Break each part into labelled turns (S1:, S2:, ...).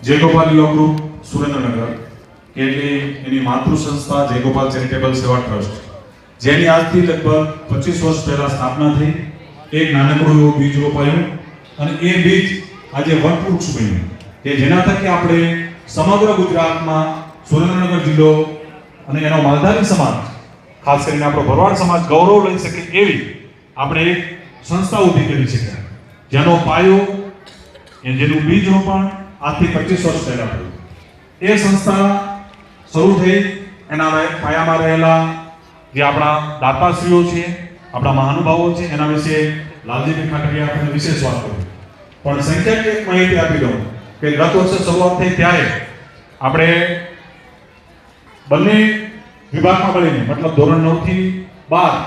S1: જયગોપાલ યોગ ગ્રુપ સુરેન્દ્રનગર કે એની માતૃ સંસ્થા જયગોપાલ ચેરિટેબલ સેવા ટ્રસ્ટ, જેની આજથી લગભગ 25 વર્ષ પહેલા સ્થાપના થઈ, એક નાનકડું એવું બીજ રોપાયું અને એ બીજ આજે વટવૃક્ષ બન્યું કે જેના થકી આપણે સમગ્ર ગુજરાતમાં સુરેન્દ્રનગર જિલ્લો અને એનો માલધારી સમાજ, ખાસ કરીને આપણો ભરવાડ સમાજ ગૌરવ લઈ શકે એવી આપણે એક સંસ્થા ઊભી કરી છે, જેનો પાયો જેનું બીજ રોપણ આજથી 25 વર્ષ પહેલા થયું. એ સંસ્થા શરૂ થઈ એના પાયામાં રહેલા જે આપણા દાતાશ્રીઓ છે, આપણા મહાનુભાવો છે, એના વિશે લાલજીભાઈ ખાટડીયા આપણને વિશેષ વાત કરી. પણ સંખ્યાત્મક માહિતી આપી દઉં કે ગત વર્ષે શરૂઆત થઈ ત્યારે આપણે બંને વિભાગમાં મળીને, મતલબ ધોરણ 9 થી 12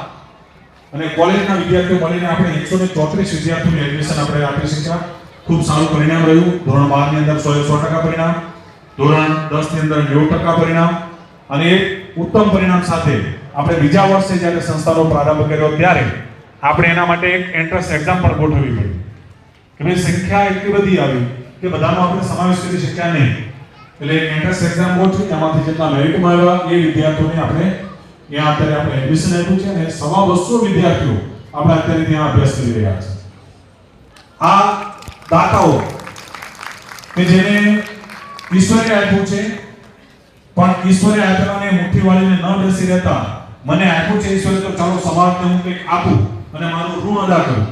S1: અને કોલેજના વિદ્યાર્થીઓ મળીને આપણે 134 વિદ્યાર્થીઓને એડમિશન આપણે આપી શક્યા. ખૂબ સારું પરિણામ રહ્યું. ધોરણ 12 ની અંદર 100% પરિણામ, ધોરણ 10 ની અંદર 90% પરિણામ અને એક ઉત્તમ પરિણામ સાથે આપણે બીજા વર્ષે જ્યારે સંસ્થાનો પ્રારંભ કર્યો ત્યારે આપણે એના માટે એક એન્ટ્રન્સ એક્ઝામ પણ ગોઠવવી પડી કે ભાઈ સંખ્યા એટલી બધી આવી કે બધાનો આપણે સમાવેશ કરી શક્યા નહીં. એટલે એન્ટ્રન્સ એક્ઝામ ગોઠવી એમાંથી જેટલા મેરિટમાં આવ્યા એ વિદ્યાર્થીઓને આપણે ત્યાં અત્યારે આપણે એડમિશન આપ્યું છે અને 250 વિદ્યાર્થીઓ આપણે અત્યારે ત્યાં અભ્યાસ કરી રહ્યા છે. આ દાતાઓ કે જેને ઈશ્વરે આપ્યું છે, પણ ઈશ્વરે આપેલાને મુઠ્ઠી વાળીને ન બેસી રહેતા મને આપ્યું છે ઈશ્વરે તો ચાલો સમાજને હું કંઈક આપું અને મારું ઋણ અદા કરું,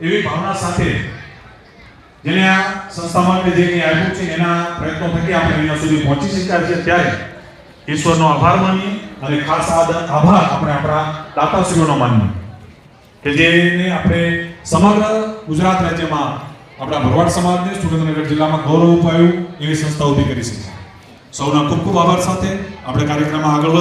S1: એવી ભાવના સાથે જેને આ સંસ્થા માટે જે કંઈ આપ્યું છે એના પ્રયત્નો થકી આપણે અહીંયા સુધી પહોંચી શક્યા છીએ. ત્યારે ઈશ્વરનો આભાર માનીએ અને ખાસ આભાર આપણે આપણા દાતાશ્રીઓનો માનીએ કે જેને આપણે સમગ્ર ગુજરાત રાજ્યમાં આપણા ભરવાડ સમાજને સુરેન્દ્રનગર જિલ્લામાં ગૌરવ અપાયું એવી સંસ્થા ઊભી કરી છે. સૌના ખૂબ ખૂબ આભાર સાથે આપણે કાર્યક્રમમાં આગળ